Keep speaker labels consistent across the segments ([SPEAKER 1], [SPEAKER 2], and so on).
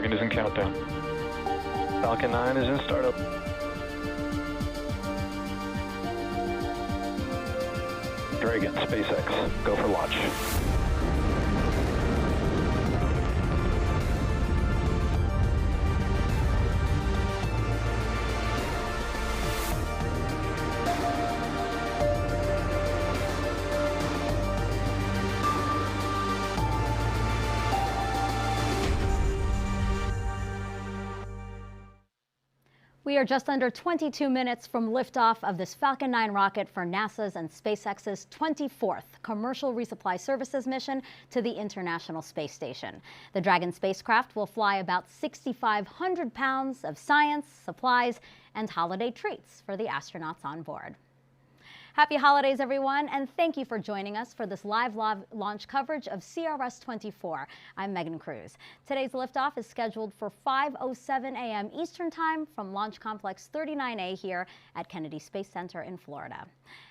[SPEAKER 1] Dragon is in countdown. Falcon 9 is in startup. Dragon, SpaceX, go for launch.
[SPEAKER 2] We are just under 22 minutes from liftoff of this Falcon 9 rocket for NASA's and SpaceX's 24th Commercial Resupply Services mission to the International Space Station. The Dragon spacecraft will fly about 6,500 pounds of science, supplies, and holiday treats for the astronauts on board. Happy holidays, everyone, and thank you for joining us for this live launch coverage of CRS-24. I'm Megan Cruz. Today's liftoff is scheduled for 5:07 a.m. Eastern Time from Launch Complex 39A here at Kennedy Space Center in Florida.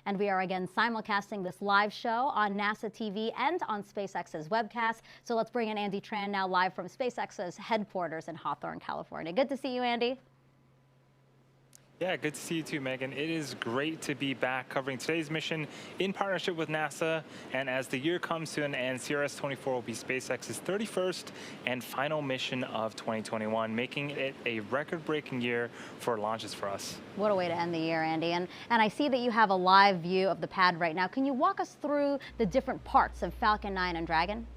[SPEAKER 2] And we are again simulcasting this live show on NASA TV and on SpaceX's webcast. So let's bring in Andy Tran now live from SpaceX's headquarters in Hawthorne, California. Good to see you, Andy.
[SPEAKER 3] Yeah, good to see you too, Megan. It is great to be back covering today's mission in partnership with NASA. And as the year comes to an end, CRS-24 will be SpaceX's 31st and final mission of 2021, making it a record-breaking year for launches for us.
[SPEAKER 2] What a way to end the year, Andy. And I see that you have a live view of the pad right now. Can you walk us through the different parts of Falcon 9 and Dragon?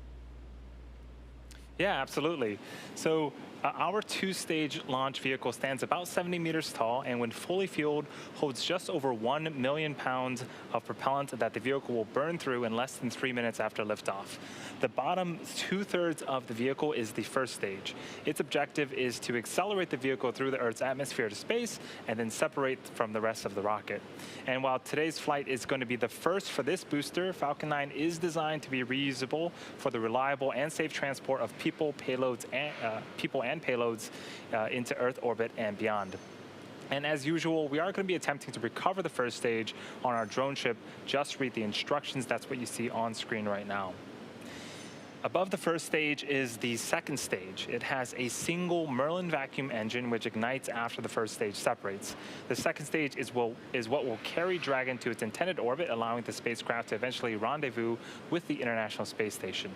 [SPEAKER 3] Yeah, absolutely. So our two-stage launch vehicle stands about 70 meters tall and when fully fueled holds just over 1 million pounds of propellant that the vehicle will burn through in less than 3 minutes after liftoff. The bottom two-thirds of the vehicle is the first stage. Its objective is to accelerate the vehicle through the Earth's atmosphere to space and then separate from the rest of the rocket. And while today's flight is going to be the first for this booster, Falcon 9 is designed to be reusable for the reliable and safe transport of people, payloads, and payloads into Earth orbit and beyond. And as usual, we are going to be attempting to recover the first stage on our drone ship. Just read the instructions. That's what you see on screen right now. Above the first stage is the second stage. It has a single Merlin vacuum engine which ignites after the first stage separates. The second stage is what will carry Dragon to its intended orbit, allowing the spacecraft to eventually rendezvous with the International Space Station.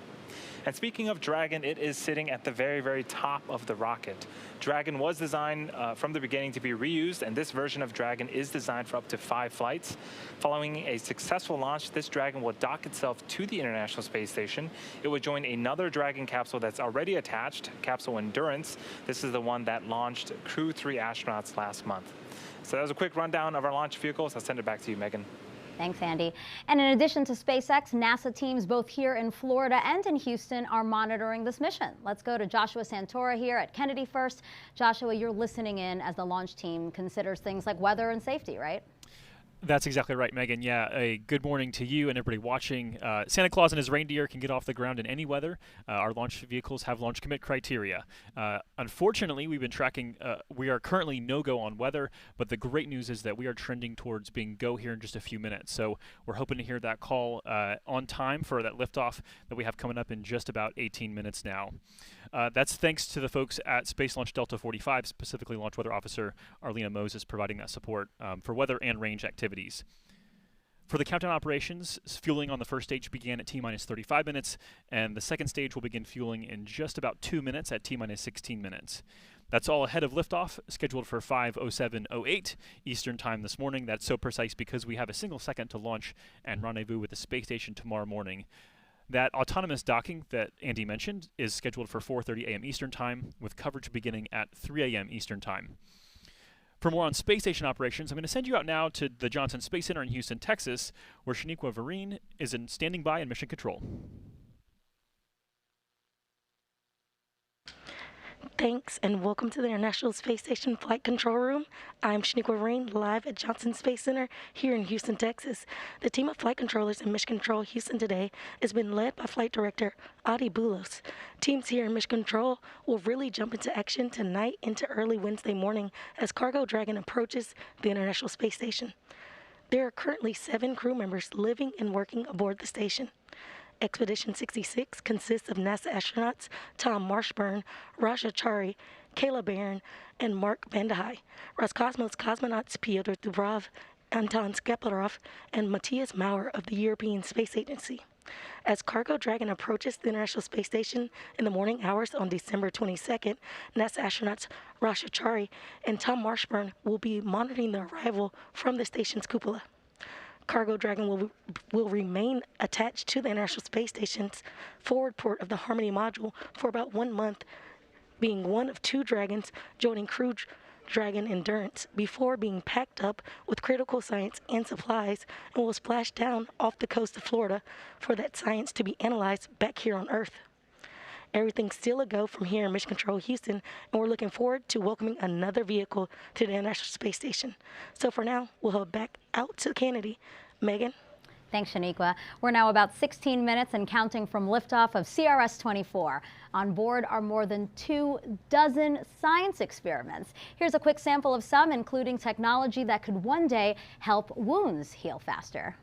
[SPEAKER 3] And speaking of Dragon, it is sitting at the very, very top of the rocket. Dragon was designed from the beginning to be reused, and this version of Dragon is designed for up to 5 flights. Following a successful launch, this Dragon will dock itself to the International Space Station. It will join another Dragon capsule that's already attached, Capsule Endurance. This is the one that launched Crew 3 astronauts last month. So that was a quick rundown of our launch vehicles. I'll send it back to you, Megan.
[SPEAKER 2] Thanks, Andy. And in addition to SpaceX, NASA teams both here in Florida and in Houston are monitoring this mission. Let's go to Joshua Santora here at Kennedy first. Joshua, you're listening in as the launch team considers things like weather and safety, right?
[SPEAKER 4] That's exactly right, Megan. Yeah, a good morning to you and everybody watching. Santa Claus and his reindeer can get off the ground in any weather. Our launch vehicles have launch commit criteria. Unfortunately, we've been tracking, we are currently no-go on weather, but the great news is that we are trending towards being go here in just a few minutes. So we're hoping to hear that call on time for that liftoff that we have coming up in just about 18 minutes now. That's thanks to the folks at Space Launch Delta 45, specifically Launch Weather Officer Arlena Moses, providing that support for weather and range activities. For the countdown operations, fueling on the first stage began at T-minus 35 minutes, and the second stage will begin fueling in just about 2 minutes at T-minus 16 minutes. That's all ahead of liftoff, scheduled for 5:07:08 Eastern Time this morning. That's so precise because we have a single second to launch and rendezvous with the space station tomorrow morning. That autonomous docking that Andy mentioned is scheduled for 4:30 a.m. Eastern Time, with coverage beginning at 3 a.m. Eastern Time. For more on space station operations, I'm going to send you out now to the Johnson Space Center in Houston, Texas, where Shaniqua Vereen is standing by in mission control.
[SPEAKER 5] Thanks, and welcome to the International Space Station Flight Control Room. I'm Shaniqua Vereen, live at Johnson Space Center here in Houston, Texas. The team of flight controllers in Mission Control Houston today has been led by Flight Director Adi Boulos. Teams here in Mission Control will really jump into action tonight into early Wednesday morning as Cargo Dragon approaches the International Space Station. There are currently 7 crew members living and working aboard the station. Expedition 66 consists of NASA astronauts Tom Marshburn, Raja Chari, Kayla Barron, and Mark Vandehei. Roscosmos cosmonauts Pyotr Dubrov, Anton Skleplarov, and Matthias Maurer of the European Space Agency. As Cargo Dragon approaches the International Space Station in the morning hours on December 22nd, NASA astronauts Raja Chari and Tom Marshburn will be monitoring the arrival from the station's cupola. Cargo Dragon will remain attached to the International Space Station's forward port of the Harmony module for about 1 month, being one of 2 Dragons joining Crew Dragon Endurance before being packed up with critical science and supplies and will splash down off the coast of Florida for that science to be analyzed back here on Earth. Everything's still a go from here in Mission Control Houston, and we're looking forward to welcoming another vehicle to the International Space Station. So for now, we'll head back out to Kennedy. Megan?
[SPEAKER 2] Thanks, Shaniqua. We're now about 16 minutes and counting from liftoff of CRS-24. On board are more than 24 science experiments. Here's a quick sample of some, including technology that could one day help wounds heal faster.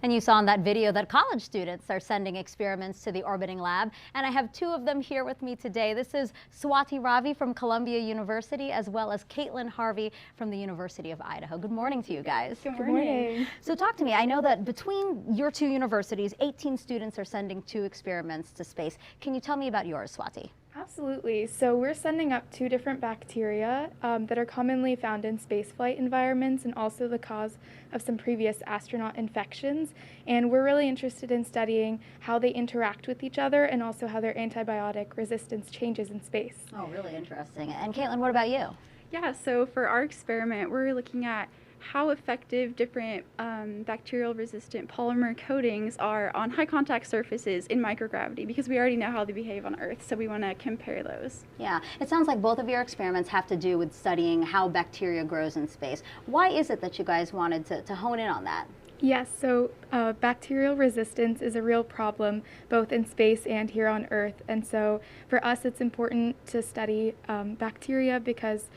[SPEAKER 2] You saw in that video that college students are sending experiments to the orbiting lab, and I have 2 of them here with me today. This is Swati Ravi from Columbia University, as well as Caitlin Harvey from the University of Idaho. Good morning to you guys.
[SPEAKER 6] Good morning.
[SPEAKER 2] So talk to me. I know that between your 2 universities, 18 students are sending 2 experiments to space. Can you tell me about yours, Swati?
[SPEAKER 6] Absolutely. So we're sending up 2 different bacteria that are commonly found in spaceflight environments and also the cause of some previous astronaut infections. And we're really interested in studying how they interact with each other and also how their antibiotic resistance changes in space.
[SPEAKER 2] Oh, really interesting. And Caitlin, what about you?
[SPEAKER 7] Yeah, so for our experiment, we're looking at how effective different bacterial-resistant polymer coatings are on high contact surfaces in microgravity, because we already know how they behave on Earth, so we want to compare those.
[SPEAKER 2] Yeah, it sounds like both of your experiments have to do with studying how bacteria grows in space. Why is it that you guys wanted to hone in on that?
[SPEAKER 6] Yes, so bacterial resistance is a real problem both in space and here on Earth, and so for us it's important to study bacteria because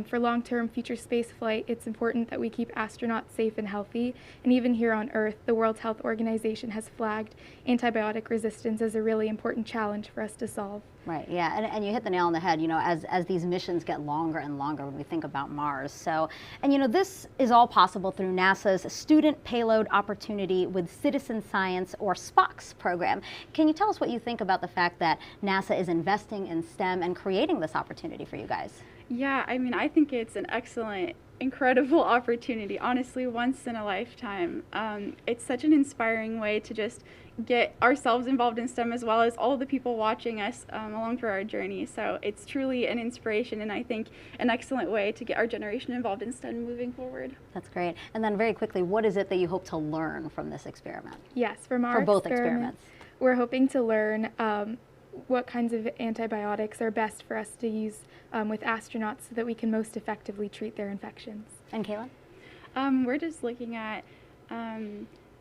[SPEAKER 6] for long-term future space flight, it's important that we keep astronauts safe and healthy. And even here on Earth, the World Health Organization has flagged antibiotic resistance as a really important challenge for us to solve.
[SPEAKER 2] Right, yeah, and you hit the nail on the head, you know, as these missions get longer and longer when we think about Mars. So, and you know, this is all possible through NASA's Student Payload Opportunity with Citizen Science, or SPOX program. Can you tell us what you think about the fact that NASA is investing in STEM and creating this opportunity for you guys?
[SPEAKER 7] Yeah, I mean, I think it's an excellent incredible opportunity, honestly, once in a lifetime. It's such an inspiring way to just get ourselves involved in STEM as well as all the people watching us along through our journey. So it's truly an inspiration, and I think an excellent way to get our generation involved in STEM moving forward.
[SPEAKER 2] That's great. And then very quickly, what is it that you hope to learn from this experiment?
[SPEAKER 6] Yes, from our
[SPEAKER 2] both experiments.
[SPEAKER 6] We're hoping to learn what kinds of antibiotics are best for us to use with astronauts so that we can most effectively treat their infections.
[SPEAKER 2] And Kayla?
[SPEAKER 7] We're just looking at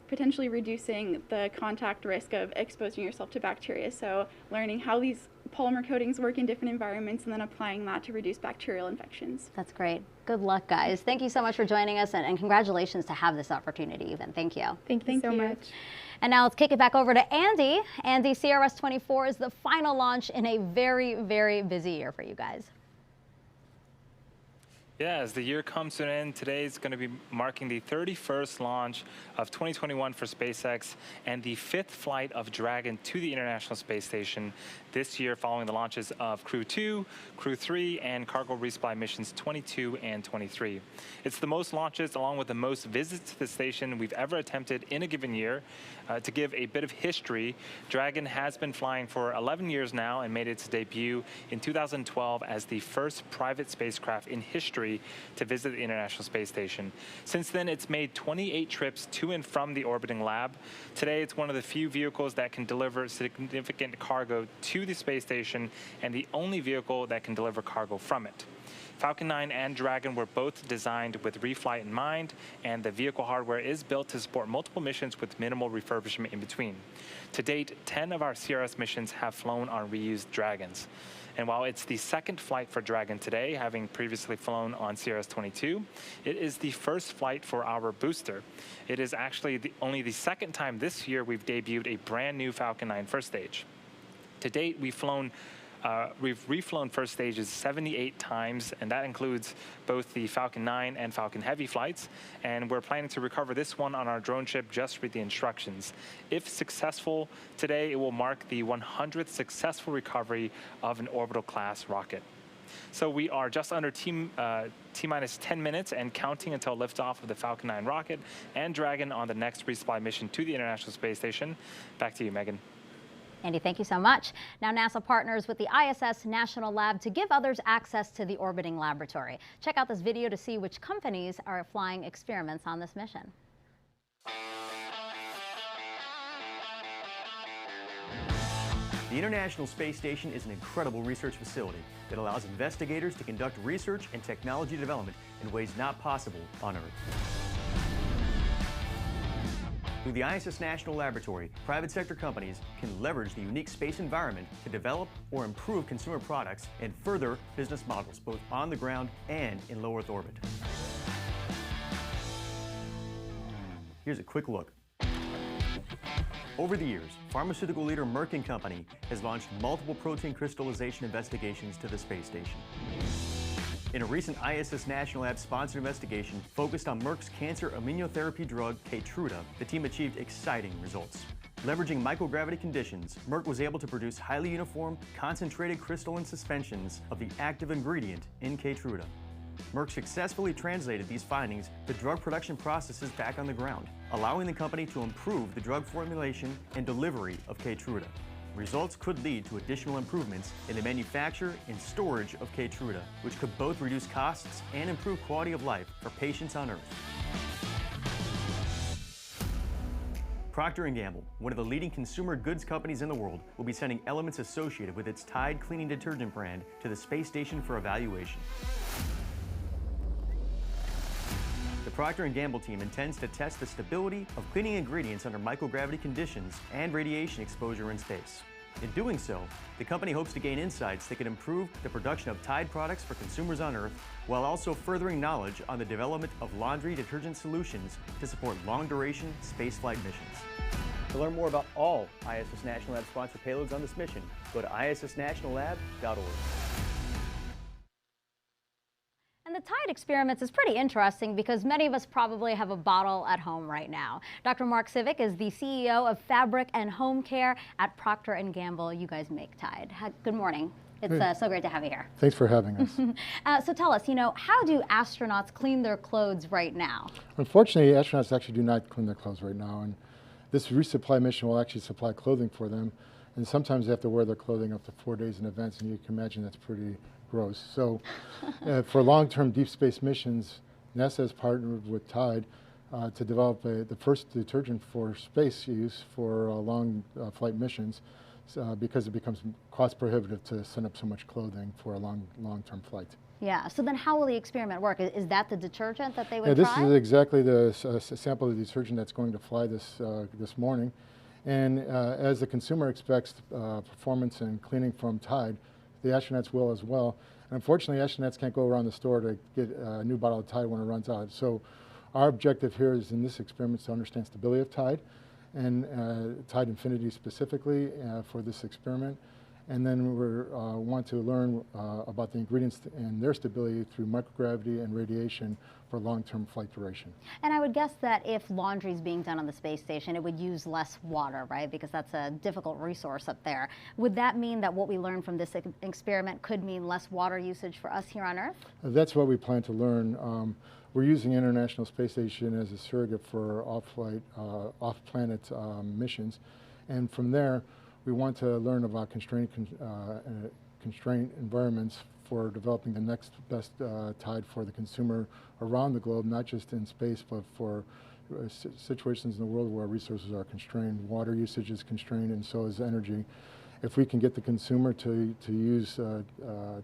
[SPEAKER 7] potentially reducing the contact risk of exposing yourself to bacteria. So learning how these polymer coatings work in different environments and then applying that to reduce bacterial infections.
[SPEAKER 2] That's great. Good luck, guys. Thank you so much for joining us, and congratulations to have this opportunity even. Thank you.
[SPEAKER 6] Thank you so much.
[SPEAKER 2] And now let's kick it back over to Andy. Andy, CRS-24 is the final launch in a very, very busy year for you guys.
[SPEAKER 3] Yeah, as the year comes to an end, today is going to be marking the 31st launch of 2021 for SpaceX and the 5th flight of Dragon to the International Space Station this year, following the launches of Crew 2, Crew 3, and Cargo Resupply Missions 22 and 23. It's the most launches, along with the most visits to the station we've ever attempted in a given year. To give a bit of history, Dragon has been flying for 11 years now and made its debut in 2012 as the first private spacecraft in history to visit the International Space Station. Since then, it's made 28 trips to and from the orbiting lab. Today, it's one of the few vehicles that can deliver significant cargo to the space station and the only vehicle that can deliver cargo from it. Falcon 9 and Dragon were both designed with reflight in mind, and the vehicle hardware is built to support multiple missions with minimal refurbishment in between. To date, 10 of our CRS missions have flown on reused Dragons. And while it's the second flight for Dragon today, having previously flown on CRS-22, it is the first flight for our booster. It is actually only the second time this year we've debuted a brand new Falcon 9 first stage. To date, we've reflown first stages 78 times, and that includes both the Falcon 9 and Falcon Heavy flights. And we're planning to recover this one on our drone ship. Just read the instructions. If successful today, it will mark the 100th successful recovery of an orbital class rocket. So we are just under T-minus 10 minutes and counting until liftoff of the Falcon 9 rocket and Dragon on the next resupply mission to the International Space Station. Back to you, Megan.
[SPEAKER 2] Andy, thank you so much. Now NASA partners with the ISS National Lab to give others access to the orbiting laboratory. Check out this video to see which companies are flying experiments on this mission.
[SPEAKER 8] The International Space Station is an incredible research facility that allows investigators to conduct research and technology development in ways not possible on Earth. Through the ISS National Laboratory, private sector companies can leverage the unique space environment to develop or improve consumer products and further business models, both on the ground and in low Earth orbit. Here's a quick look. Over the years, pharmaceutical leader Merck & Company has launched multiple protein crystallization investigations to the space station. In a recent ISS National Lab sponsored investigation focused on Merck's cancer immunotherapy drug Keytruda, the team achieved exciting results. Leveraging microgravity conditions, Merck was able to produce highly uniform, concentrated crystalline suspensions of the active ingredient in Keytruda. Merck successfully translated these findings to drug production processes back on the ground, allowing the company to improve the drug formulation and delivery of Keytruda. Results could lead to additional improvements in the manufacture and storage of Keytruda, which could both reduce costs and improve quality of life for patients on Earth. Procter & Gamble, one of the leading consumer goods companies in the world, will be sending elements associated with its Tide cleaning detergent brand to the space station for evaluation. The Procter & Gamble team intends to test the stability of cleaning ingredients under microgravity conditions and radiation exposure in space. In doing so, the company hopes to gain insights that can improve the production of Tide products for consumers on Earth, while also furthering knowledge on the development of laundry detergent solutions to support long-duration spaceflight missions. To learn more about all ISS National Lab sponsored payloads on this mission, go to issnationallab.org.
[SPEAKER 2] And the Tide experiments is pretty interesting because many of us probably have a bottle at home right now. Dr. Mark Civic is the CEO of Fabric and Home Care at Procter & Gamble. You guys make Tide. Good morning. It's so great to have you here.
[SPEAKER 9] Thanks for having us.
[SPEAKER 2] So tell us, how do astronauts clean their clothes right now?
[SPEAKER 9] Unfortunately, astronauts actually do not clean their clothes right now, and this resupply mission will actually supply clothing for them, and sometimes they have to wear their clothing up to 4 days in advance, and you can imagine that's pretty gross. So for long-term deep space missions, NASA has partnered with Tide to develop the first detergent for space use for long flight missions because it becomes cost prohibitive to send up so much clothing for a long-term flight.
[SPEAKER 2] Yeah, so then how will the experiment work? Is that the detergent that they would
[SPEAKER 9] this
[SPEAKER 2] try?
[SPEAKER 9] is exactly the sample of the detergent that's going to fly this morning. And as the consumer expects performance and cleaning from Tide, the astronauts will as well. And unfortunately, astronauts can't go around the store to get a new bottle of Tide when it runs out. So our objective here is in this experiment is to understand stability of Tide and Tide Infinity specifically for this experiment. And then we want to learn about the ingredients and their stability through microgravity and radiation for long-term flight duration.
[SPEAKER 2] And I would guess that if laundry is being done on the space station, it would use less water, right? Because that's a difficult resource up there. Would that mean that what we learn from this experiment could mean less water usage for us here on Earth?
[SPEAKER 9] That's what we plan to learn. We're using International Space Station as a surrogate for off-planet missions. And from there, we want to learn about constraint environments for developing the next best Tide for the consumer around the globe, not just in space, but for situations in the world where resources are constrained. Water usage is constrained, and so is energy. If we can get the consumer to use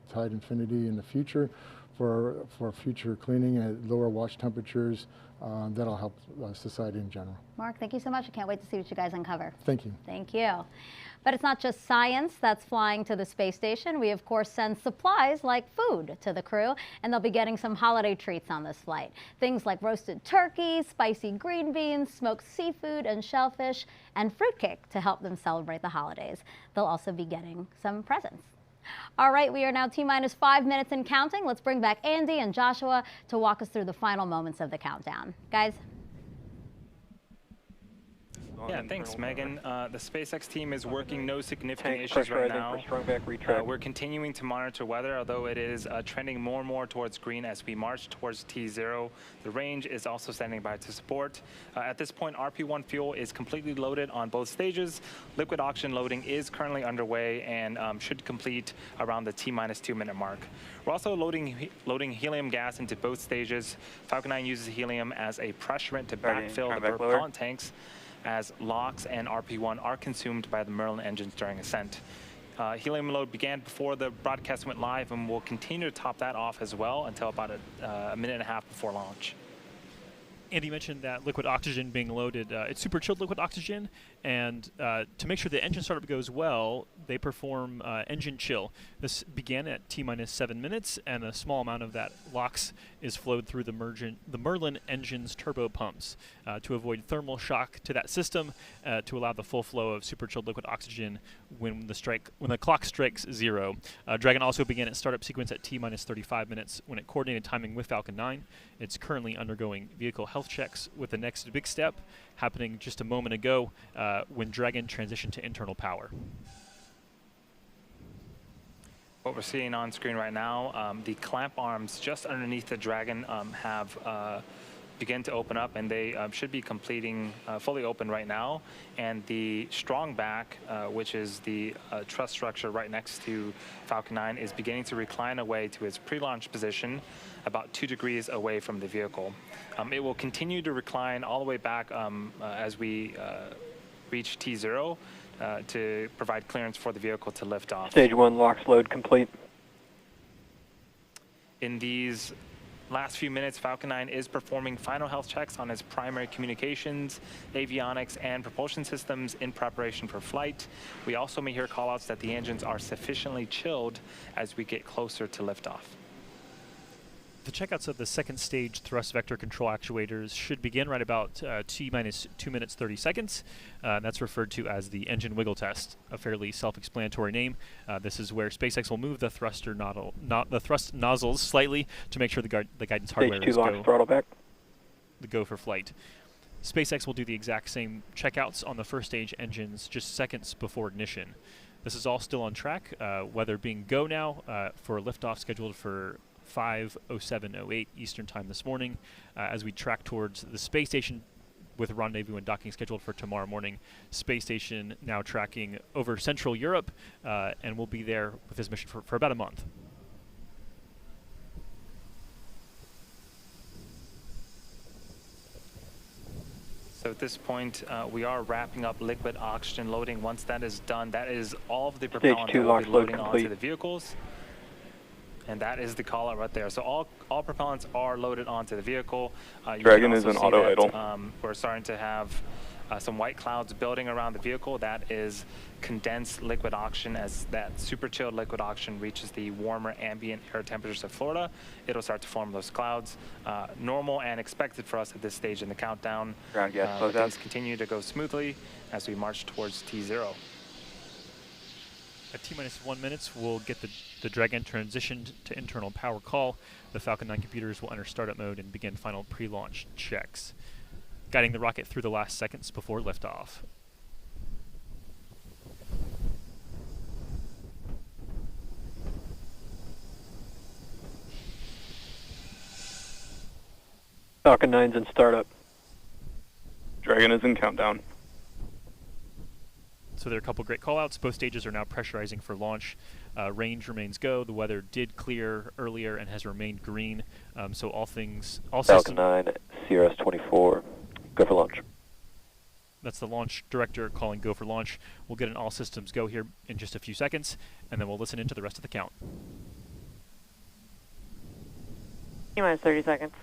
[SPEAKER 9] Tide Infinity in the future for future cleaning at lower wash temperatures, that'll help society in general.
[SPEAKER 2] Mark, thank you so much. I can't wait to see what you guys uncover.
[SPEAKER 9] Thank you.
[SPEAKER 2] Thank you. But it's not just science that's flying to the space station. We, of course, send supplies like food to the crew, and they'll be getting some holiday treats on this flight. Things like roasted turkey, spicy green beans, smoked seafood and shellfish, and fruitcake to help them celebrate the holidays. They'll also be getting some presents. All right, we are now T-minus 5 minutes and counting. Let's bring back Andy and Joshua to walk us through the final moments of the countdown. Guys?
[SPEAKER 3] Yeah, thanks, Megan. The SpaceX team is working no significant issues right now. We're continuing to monitor weather, although it is trending more and more towards green as we march towards T0. The range is also standing by to support. At this point, RP1 fuel is completely loaded on both stages. Liquid oxygen loading is currently underway and should complete around the T-minus 2 minute mark. We're also loading helium gas into both stages. Falcon 9 uses helium as a pressurant to backfill the propellant tanks, as LOX and RP1 are consumed by the Merlin engines during ascent. Helium load began before the broadcast went live, and we'll continue to top that off as well until about a minute and a half before launch.
[SPEAKER 4] Andy mentioned that liquid oxygen being loaded. It's super chilled liquid oxygen, and to make sure the engine startup goes well, they perform engine chill. This began at T-minus 7 minutes, and a small amount of that LOX is flowed through the Merlin engine's turbo pumps to avoid thermal shock to that system, to allow the full flow of super chilled liquid oxygen when the clock strikes 0. Dragon also began its startup sequence at T-minus 35 minutes when it coordinated timing with Falcon 9. It's currently undergoing vehicle health checks, with the next big step happening just a moment ago when Dragon transitioned to internal power.
[SPEAKER 3] What we're seeing on screen right now, the clamp arms just underneath the Dragon have begun to open up, and they should be completing fully open right now. And the strong back, which is the truss structure right next to Falcon 9, is beginning to recline away to its pre-launch position, about 2 degrees away from the vehicle. It will continue to recline all the way back as we reach T0 to provide clearance for the vehicle to lift off.
[SPEAKER 1] Stage 1 LOX load complete.
[SPEAKER 3] In these last few minutes, Falcon 9 is performing final health checks on its primary communications, avionics, and propulsion systems in preparation for flight. We also may hear callouts that the engines are sufficiently chilled as we get closer to liftoff.
[SPEAKER 4] The checkouts of the second stage thrust vector control actuators should begin right about T-minus 2 minutes 30 seconds. That's referred to as the engine wiggle test, a fairly self-explanatory name. This is where SpaceX will move the thrust nozzles slightly to make sure the guidance hardware
[SPEAKER 1] Stage 2 LOX throttle back.
[SPEAKER 4] Go for flight. SpaceX will do the exact same checkouts on the first stage engines just seconds before ignition. This is all still on track, weather being go now for liftoff scheduled for 5:07:08 Eastern Time this morning as we track towards the space station with rendezvous and docking scheduled for tomorrow morning. Space station now tracking over Central Europe, and we'll be there with this mission for about a month.
[SPEAKER 3] So at this point, we are wrapping up liquid oxygen loading. Once that is done, that is all of the propellant that will be loading onto the vehicles. And that is the call out right there. So all propellants are loaded onto the vehicle.
[SPEAKER 1] Dragon is an auto idle.
[SPEAKER 3] We're starting to have some white clouds building around the vehicle. That is condensed liquid oxygen. As that super chilled liquid oxygen reaches the warmer ambient air temperatures of Florida, it'll start to form those clouds. Normal and expected for us at this stage in the countdown.
[SPEAKER 1] Ground gas
[SPEAKER 3] Things continue to go smoothly as we march towards T0.
[SPEAKER 4] At T-1 minutes, we'll get the Dragon transitioned to internal power call. The Falcon 9 computers will enter startup mode and begin final pre-launch checks, guiding the rocket through the last seconds before liftoff.
[SPEAKER 1] Falcon 9's in startup. Dragon is in countdown.
[SPEAKER 4] So there are a couple great callouts. Both stages are now pressurizing for launch. Range remains go. The weather did clear earlier and has remained green. So all
[SPEAKER 1] Falcon 9, CRS-24, go for launch.
[SPEAKER 4] That's the launch director calling go for launch. We'll get an all systems go here in just a few seconds, and then we'll listen into the rest of the count.
[SPEAKER 10] T-minus 30 seconds.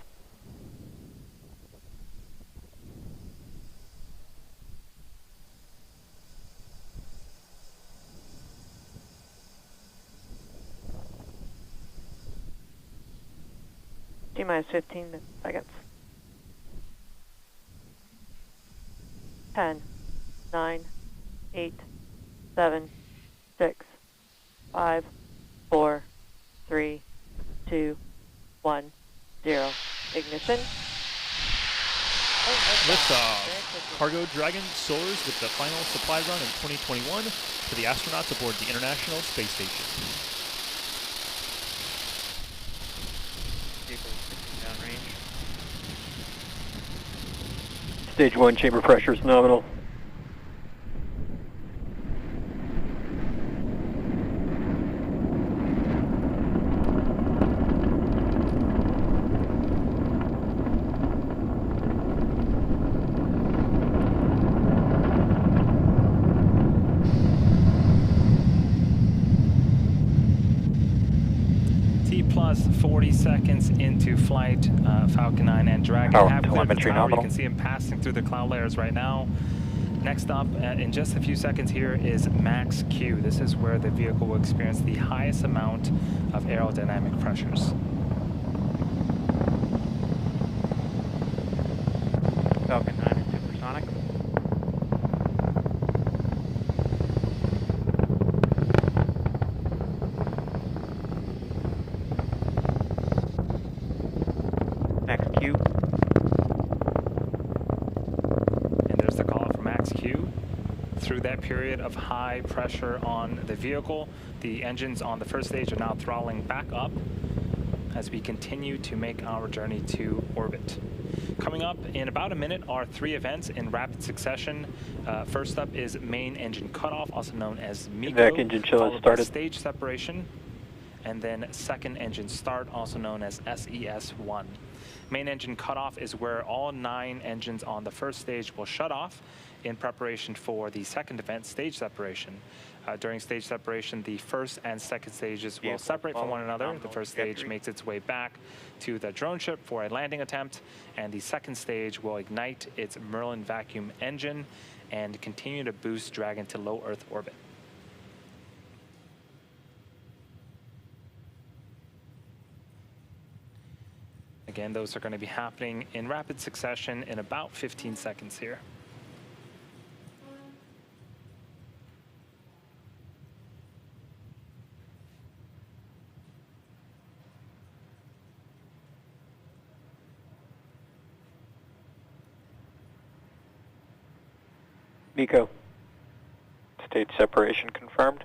[SPEAKER 10] T-minus 15 seconds. 10, 9, 8, 7, 6, 5, 4, 3, 2, 1, 0. Ignition.
[SPEAKER 4] Liftoff. Cargo Dragon soars with the final supply run in 2021 for the astronauts aboard the International Space Station.
[SPEAKER 1] Stage 1 chamber pressure is nominal.
[SPEAKER 3] Plus 40 seconds into flight, Falcon 9 and Dragon have cleared the tower. You can see them passing through the cloud layers right now. Next up, in just a few seconds here, is max Q. This is where the vehicle will experience the highest amount of aerodynamic pressures.
[SPEAKER 10] Falcon 9 is supersonic. Max Q.
[SPEAKER 3] And there's the call out for max Q. Through that period of high pressure on the vehicle, the engines on the first stage are now throttling back up as we continue to make our journey to orbit. Coming up in about a minute are 3 events in rapid succession. First up is main engine cutoff, also known as MECO,
[SPEAKER 1] Engine chill
[SPEAKER 3] followed
[SPEAKER 1] has
[SPEAKER 3] by
[SPEAKER 1] started.
[SPEAKER 3] stage separation, and then second engine start, also known as SES-1. Main engine cutoff is where all 9 engines on the first stage will shut off in preparation for the second event, stage separation. During stage separation, the first and second stages will separate from one another. The first stage makes its way back to the drone ship for a landing attempt, and the second stage will ignite its Merlin vacuum engine and continue to boost Dragon to low Earth orbit. Again, those are going to be happening in rapid succession in about 15 seconds here.
[SPEAKER 1] MECO. Stage separation confirmed.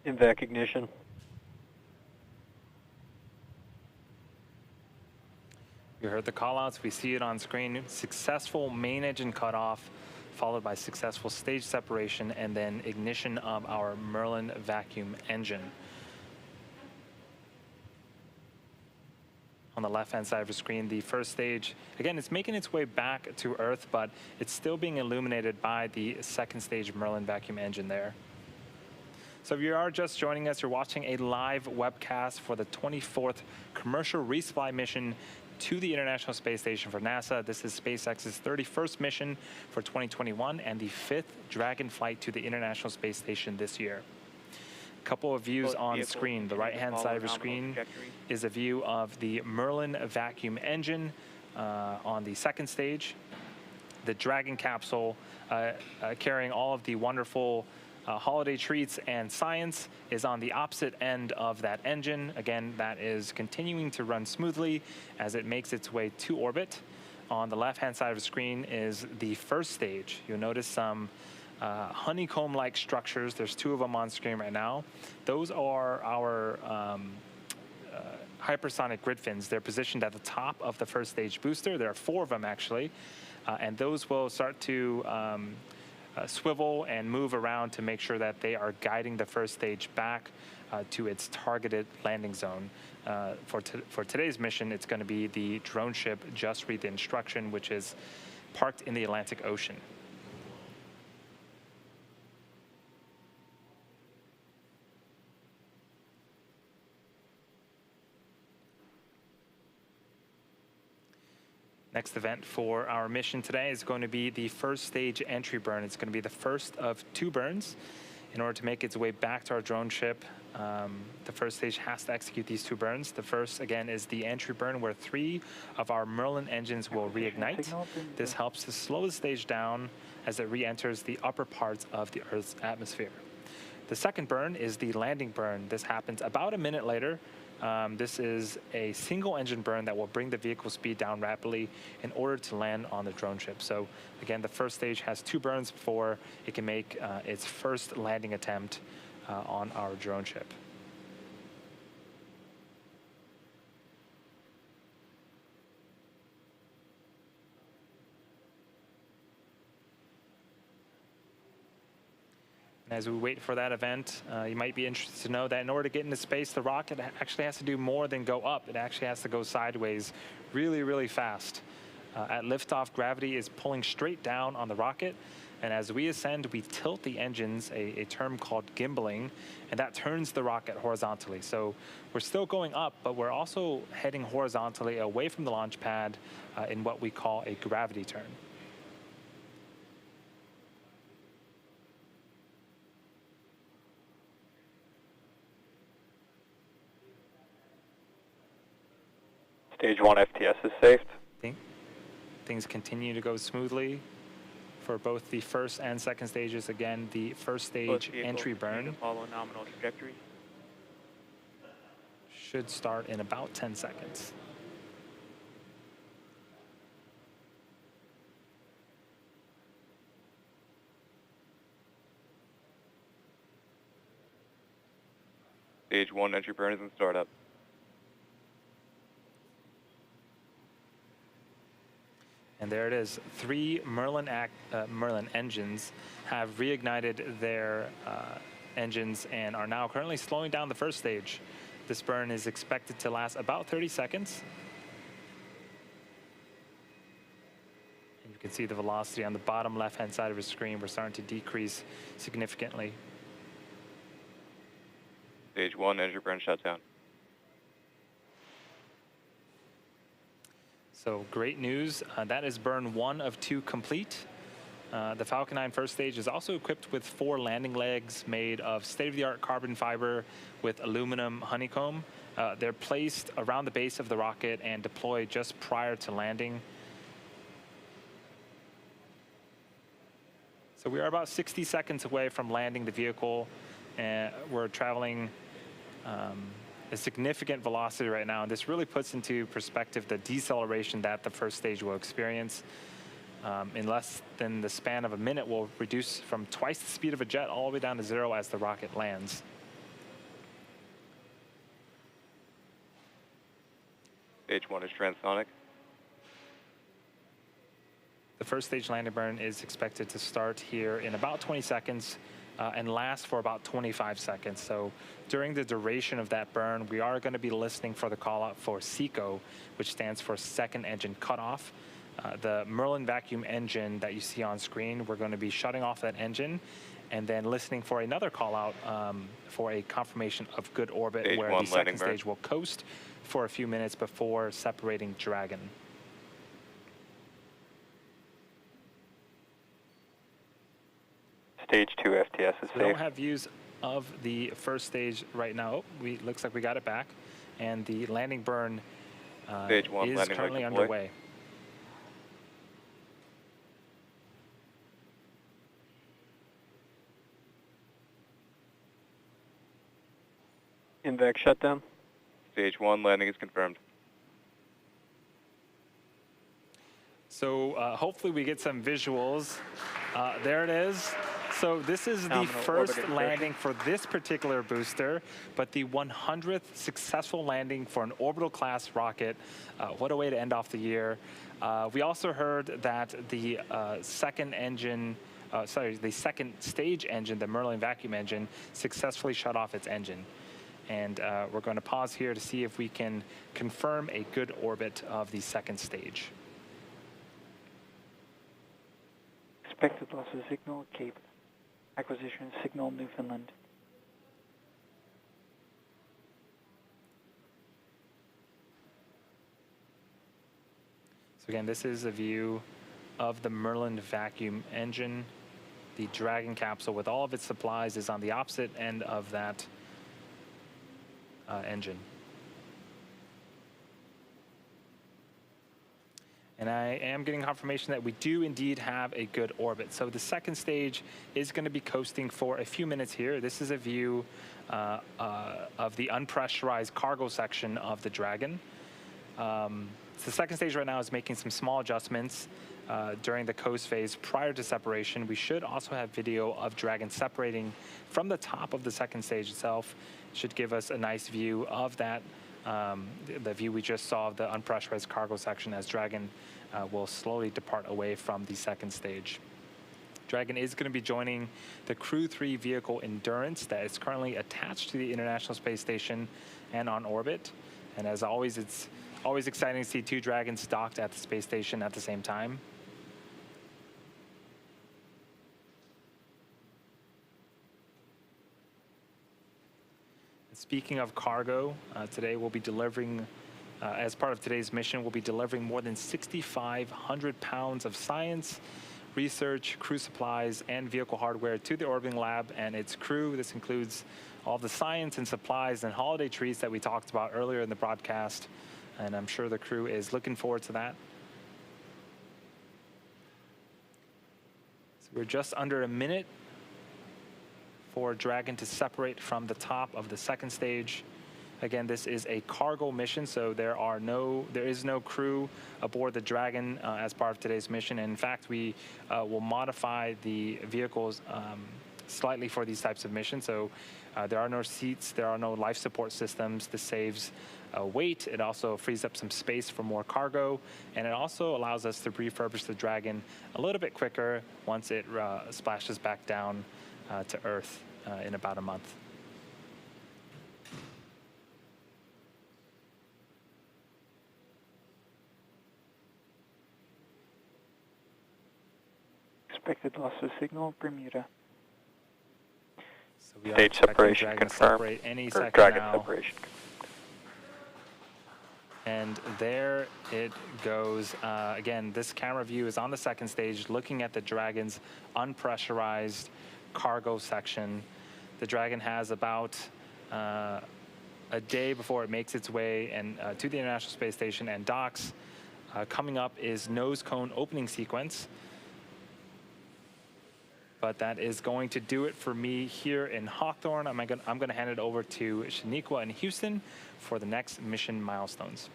[SPEAKER 1] Invac ignition.
[SPEAKER 3] You heard the callouts. We see it on screen. Successful main engine cutoff, followed by successful stage separation, and then ignition of our Merlin vacuum engine. On the left-hand side of the screen, the first stage, again, it's making its way back to Earth, but it's still being illuminated by the second stage Merlin vacuum engine there. So if you are just joining us, you're watching a live webcast for the 24th Commercial Resupply Mission to the International Space Station for NASA. This is SpaceX's 31st mission for 2021 and the 5th Dragon flight to the International Space Station this year. Couple of views on screen. The right-hand side of the screen is a view of the Merlin vacuum engine on the second stage. The Dragon capsule carrying all of the wonderful holiday treats and science is on the opposite end of that engine. Again, that is continuing to run smoothly as it makes its way to orbit. On the left-hand side of the screen is the first stage. You'll notice some honeycomb-like structures. There's two of them on screen right now. Those are our hypersonic grid fins. They're positioned at the top of the first stage booster. There are four of them actually, and those will start to swivel and move around to make sure that they are guiding the first stage back to its targeted landing zone. For today's mission, it's going to be the drone ship Just Read the Instruction, which is parked in the Atlantic Ocean. Next event for our mission today is going to be the first stage entry burn. It's going to be the first of two burns. In order to make its way back to our drone ship, the first stage has to execute these two burns. The first, again, is the entry burn where 3 of our Merlin engines will reignite. This helps to slow the stage down as it re-enters the upper parts of the Earth's atmosphere. The second burn is the landing burn. This happens about a minute later. This is a single engine burn that will bring the vehicle speed down rapidly in order to land on the drone ship. So again, the first stage has 2 burns before it can make its first landing attempt on our drone ship. And as we wait for that event, you might be interested to know that in order to get into space, the rocket actually has to do more than go up. It actually has to go sideways really, really fast. At liftoff, gravity is pulling straight down on the rocket. And as we ascend, we tilt the engines, a term called gimbaling, and that turns the rocket horizontally. So we're still going up, but we're also heading horizontally away from the launch pad in what we call a gravity turn.
[SPEAKER 1] Stage 1 FTS is safe.
[SPEAKER 3] Things continue to go smoothly for both the first and second stages. Again, the first stage entry burn
[SPEAKER 10] follow nominal trajectory.
[SPEAKER 3] should start in about 10 seconds.
[SPEAKER 1] Stage 1 entry burn is in startup.
[SPEAKER 3] And there it is. 3 Merlin engines have reignited their engines and are now currently slowing down the first stage. This burn is expected to last about 30 seconds. And you can see the velocity on the bottom left-hand side of the screen. We're starting to decrease significantly.
[SPEAKER 1] Stage 1 entry burn shutdown.
[SPEAKER 3] So great news. That is burn 1 of 2 complete. The Falcon 9 first stage is also equipped with 4 landing legs made of state-of-the-art carbon fiber with aluminum honeycomb. They're placed around the base of the rocket and deployed just prior to landing. So we are about 60 seconds away from landing the vehicle, and we're traveling a significant velocity right now, and this really puts into perspective the deceleration that the first stage will experience. In less than the span of a minute, we'll reduce from twice the speed of a jet all the way down to 0 as the rocket lands.
[SPEAKER 1] Stage 1 is transonic.
[SPEAKER 3] The first stage landing burn is expected to start here in about 20 seconds and last for about 25 seconds. So during the duration of that burn, we are going to be listening for the call out for SECO, which stands for second engine cutoff. The Merlin vacuum engine that you see on screen, we're going to be shutting off that engine and then listening for another call out for a confirmation of good orbit,
[SPEAKER 1] Stage
[SPEAKER 3] where
[SPEAKER 1] 1
[SPEAKER 3] the second
[SPEAKER 1] landing burn.
[SPEAKER 3] stage will coast for a few minutes before separating Dragon.
[SPEAKER 1] Stage 2 FTS is
[SPEAKER 3] We don't
[SPEAKER 1] safe.
[SPEAKER 3] have views of the first stage right now. Oh, looks like we got it back. And the landing burn
[SPEAKER 1] Stage 1
[SPEAKER 3] is
[SPEAKER 1] landing
[SPEAKER 3] currently
[SPEAKER 1] leg deploy.
[SPEAKER 3] underway.
[SPEAKER 1] Invac shutdown. Stage 1 landing is confirmed.
[SPEAKER 3] So hopefully we get some visuals. There it is. So this is the
[SPEAKER 1] Nominal
[SPEAKER 3] first
[SPEAKER 1] orbit
[SPEAKER 3] landing for this particular booster, but the 100th successful landing for an orbital class rocket. What a way to end off the year. We also heard that the second stage engine, the Merlin vacuum engine, successfully shut off its engine. And we're going to pause here to see if we can confirm a good orbit of the second stage.
[SPEAKER 11] Expected loss of signal, Cape. Acquisition signal, Newfoundland.
[SPEAKER 3] So again, this is a view of the Merlin vacuum engine. The Dragon capsule with all of its supplies is on the opposite end of that engine. And I am getting confirmation that we do indeed have a good orbit. So the second stage is going to be coasting for a few minutes here. This is a view of the unpressurized cargo section of the Dragon. So the second stage right now is making some small adjustments during the coast phase prior to separation. We should also have video of Dragon separating from the top of the second stage itself. Should give us a nice view of that. The view we just saw of the unpressurized cargo section as Dragon will slowly depart away from the second stage. Dragon is going to be joining the Crew 3 vehicle Endurance that is currently attached to the International Space Station and on orbit. And as always, it's always exciting to see two Dragons docked at the space station at the same time. Speaking of cargo, today we'll be delivering, as part of today's mission, we'll be delivering more than 6,500 pounds of science, research, crew supplies, and vehicle hardware to the orbiting lab and its crew. This includes all the science and supplies and holiday treats that we talked about earlier in the broadcast, and I'm sure the crew is looking forward to that. So we're just under a minute for Dragon to separate from the top of the second stage. Again, this is a cargo mission, so there is no crew aboard the Dragon as part of today's mission. And in fact, we will modify the vehicles slightly for these types of missions. So there are no seats, there are no life support systems. This saves weight. It also frees up some space for more cargo, and it also allows us to refurbish the Dragon a little bit quicker once it splashes back down to Earth in about a month.
[SPEAKER 11] Expected loss of signal, Bermuda.
[SPEAKER 3] So we are
[SPEAKER 1] Stage
[SPEAKER 3] expecting
[SPEAKER 1] separation
[SPEAKER 3] Dragon to
[SPEAKER 1] confirmed.
[SPEAKER 3] separate any
[SPEAKER 1] Or
[SPEAKER 3] second
[SPEAKER 1] Dragon
[SPEAKER 3] now.
[SPEAKER 1] separation.
[SPEAKER 3] And there it goes. Again, this camera view is on the second stage, looking at the Dragon's unpressurized cargo section. The Dragon has about a day before it makes its way to the International Space Station and docks. Coming up is nose cone opening sequence. But that is going to do it for me here in Hawthorne. I'm going to hand it over to Shaniqua in Houston for the next mission milestones.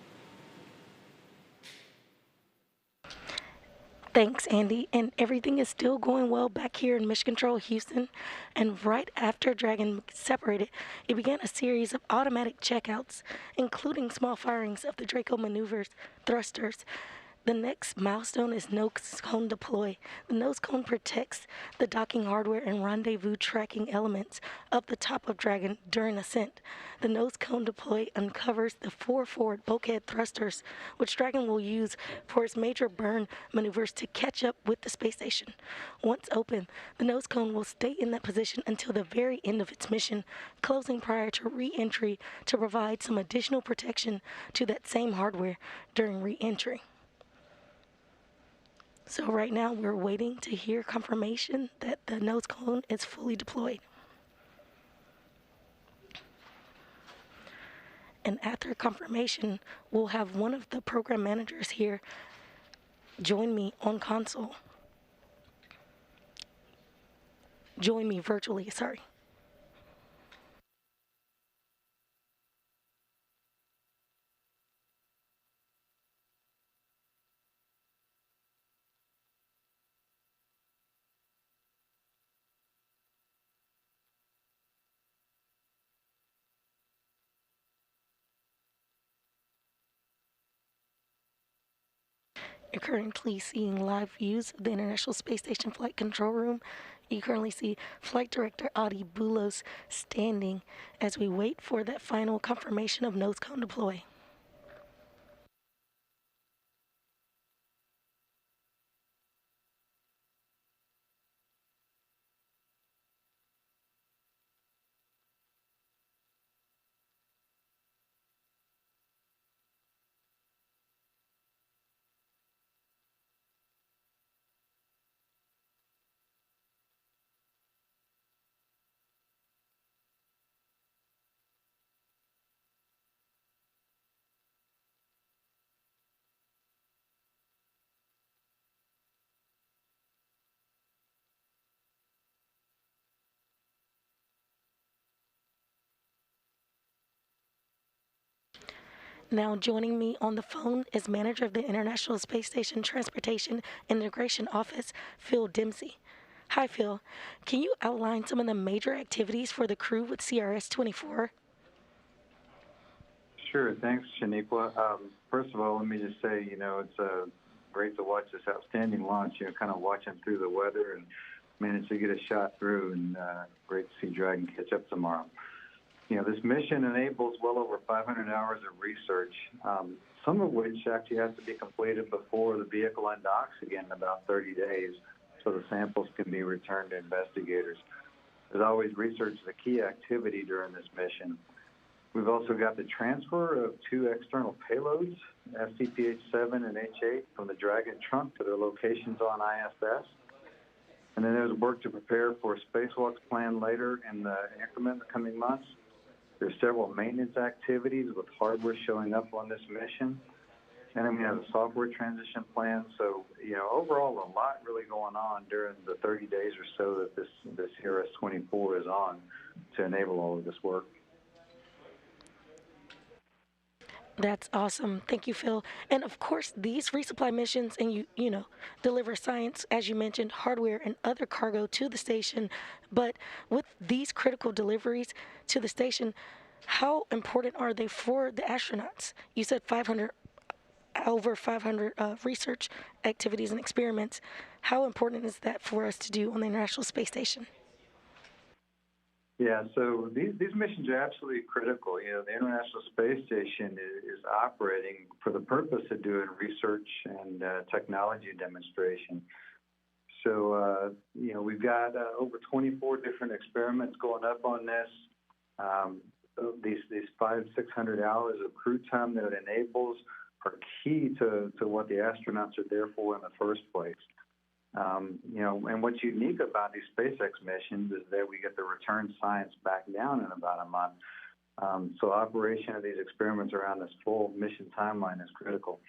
[SPEAKER 5] Thanks, Andy. And everything is still going well back here in Mission Control, Houston. And right after Dragon separated, it began a series of automatic checkouts, including small firings of the Draco maneuvers thrusters. The next milestone is nose cone deploy. The nose cone protects the docking hardware and rendezvous tracking elements of the top of Dragon during ascent. The nose cone deploy uncovers the 4 forward bulkhead thrusters, which Dragon will use for its major burn maneuvers to catch up with the space station. Once open, the nose cone will stay in that position until the very end of its mission, closing prior to re-entry to provide some additional protection to that same hardware during re-entry. So right now we're waiting to hear confirmation that the nose cone is fully deployed. And after confirmation, we'll have one of the program managers here join me on console. Join me virtually, sorry. You're currently seeing live views of the International Space Station Flight Control Room. You currently see Flight Director Adi Boulos standing as we wait for that final confirmation of nose cone deploy. Now joining me on the phone is manager of the International Space Station Transportation Integration Office, Phil Dempsey. Hi, Phil. Can you outline some of the major activities for the crew with CRS-24?
[SPEAKER 12] Sure. Thanks, Shaniqua. First of all, let me just say, it's great to watch this outstanding launch, kind of watching through the weather and manage to get a shot through, and great to see Dragon catch up tomorrow. This mission enables well over 500 hours of research, some of which actually has to be completed before the vehicle undocks again in about 30 days, so the samples can be returned to investigators. As always, research is a key activity during this mission. We've also got the transfer of 2 external payloads, SCP-H7 and H8, from the Dragon trunk to their locations on ISS. And then there's work to prepare for spacewalks planned later in the increment in the coming months. There's several maintenance activities with hardware showing up on this mission. And then we have a software transition plan. So, overall, a lot really going on during the 30 days or so that this CRS-24 is on to enable all of this work.
[SPEAKER 5] That's awesome. Thank you, Phil. And of course, these resupply missions and deliver science, as you mentioned, hardware and other cargo to the station. But with these critical deliveries to the station, how important are they for the astronauts? You said over 500 research activities and experiments. How important is that for us to do on the International Space Station?
[SPEAKER 12] Yeah, so these missions are absolutely critical. The International Space Station is operating for the purpose of doing research and technology demonstration. So, we've got over 24 different experiments going up on this. These 500-600 hours of crew time that it enables are key to what the astronauts are there for in the first place. And what's unique about these SpaceX missions is that we get the return science back down in about a month. So operation of these experiments around this full mission timeline is critical.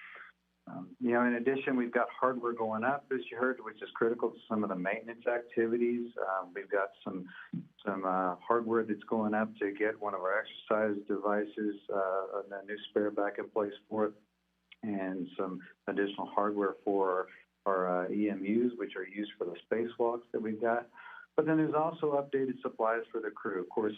[SPEAKER 12] In addition, we've got hardware going up, as you heard, which is critical to some of the maintenance activities. We've got some hardware that's going up to get one of our exercise devices, a new spare back in place for it, and some additional hardware for our EMUs, which are used for the spacewalks that we've got. But then there's also updated supplies for the crew. Of course,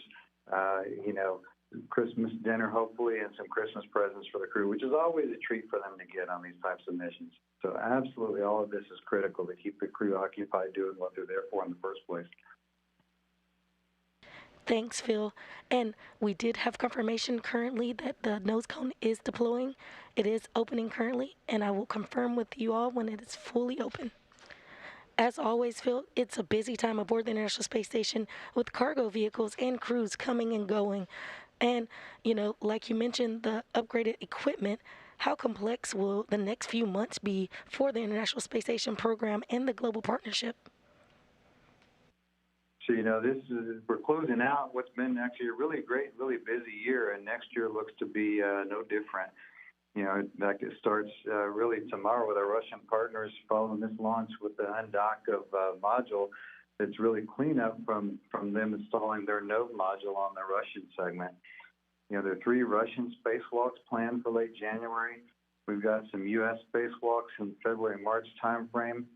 [SPEAKER 12] Christmas dinner, hopefully, and some Christmas presents for the crew, which is always a treat for them to get on these types of missions. So absolutely all of this is critical to keep the crew occupied doing what they're there for in the first place.
[SPEAKER 5] Thanks, Phil. And we did have confirmation currently that the nose cone is deploying. It is opening currently, and I will confirm with you all when it is fully open. As always, Phil, it's a busy time aboard the International Space Station with cargo vehicles and crews coming and going. And, like you mentioned, the upgraded equipment, how complex will the next few months be for the International Space Station program and the global partnership?
[SPEAKER 12] So, we're closing out what's been actually a really great, really busy year, and next year looks to be no different. In fact, it starts really tomorrow with our Russian partners following this launch with the undock of module. It's really cleanup from them installing their node module on the Russian segment. There are 3 Russian spacewalks planned for late January. We've got some U.S. spacewalks in February-March timeframe.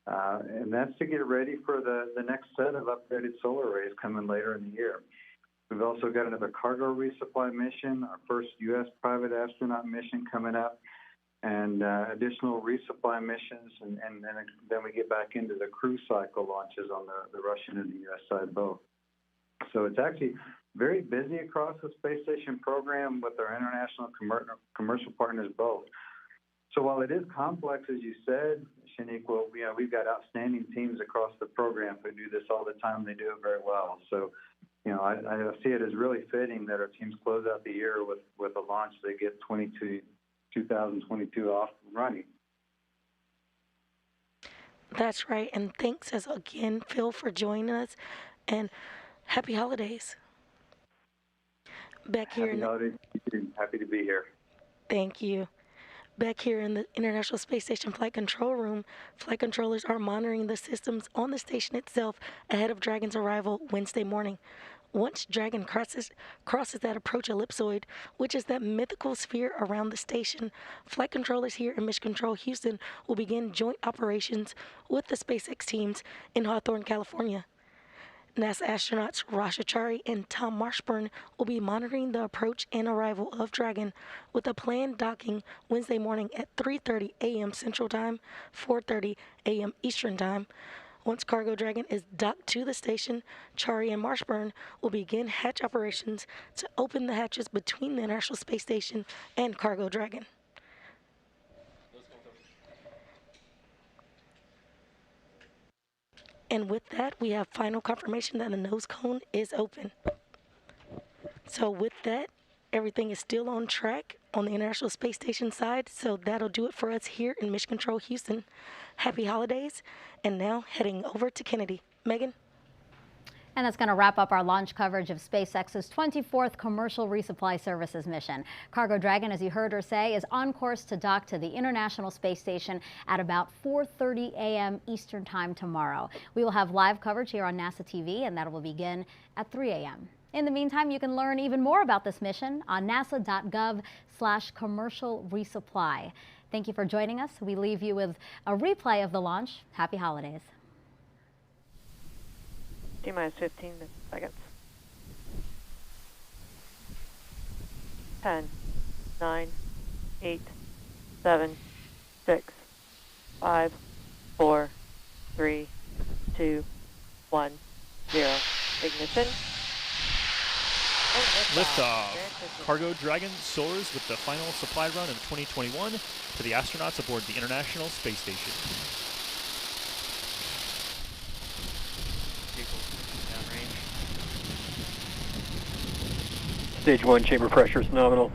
[SPEAKER 12] And that's to get ready for the next set of upgraded solar arrays coming later in the year. We've also got another cargo resupply mission, our first U.S. private astronaut mission coming up, and additional resupply missions, and then we get back into the crew cycle launches on the Russian and the U.S. side both. So it's actually very busy across the space station program with our international commercial partners both. So while it is complex, as you said, Shanique, we've got outstanding teams across the program who do this all the time. They do it very well. So, I see it as really fitting that our teams close out the year with a launch that get 2022 off and running.
[SPEAKER 5] That's right. And thanks again, Phil, for joining us. And happy holidays. Back here.
[SPEAKER 12] Happy holidays. Happy to be here.
[SPEAKER 5] Thank you. Back here in the International Space Station Flight Control Room, flight controllers are monitoring the systems on the station itself ahead of Dragon's arrival Wednesday morning. Once Dragon crosses that approach ellipsoid, which is that mythical sphere around the station, flight controllers here in Mission Control Houston will begin joint operations with the SpaceX teams in Hawthorne, California. NASA astronauts Raj Achari and Tom Marshburn will be monitoring the approach and arrival of Dragon with a planned docking Wednesday morning at 3:30 a.m. Central Time, 4:30 a.m. Eastern Time. Once Cargo Dragon is docked to the station, Achari and Marshburn will begin hatch operations to open the hatches between the International Space Station and Cargo Dragon. And with that, we have final confirmation that the nose cone is open. So with that, everything is still on track on the International Space Station side. So that'll do it for us here in Mission Control Houston. Happy holidays. And now heading over to Kennedy. Megan?
[SPEAKER 2] And that's going to wrap up our launch coverage of SpaceX's 24th Commercial Resupply Services mission. Cargo Dragon, as you heard her say, is on course to dock to the International Space Station at about 4:30 a.m. Eastern Time tomorrow. We will have live coverage here on NASA TV, and that will begin at 3 a.m. In the meantime, you can learn even more about this mission on nasa.gov/commercial resupply. Thank you for joining us. We leave you with a replay of the launch. Happy holidays.
[SPEAKER 10] T-minus 15 seconds. 10, 9, 8, 7, 6, 5, 4, 3, 2, 1, 0. Ignition.
[SPEAKER 4] Liftoff. Cargo Dragon soars with the final supply run of 2021 to the astronauts aboard the International Space Station.
[SPEAKER 1] Stage 1 chamber pressure is nominal.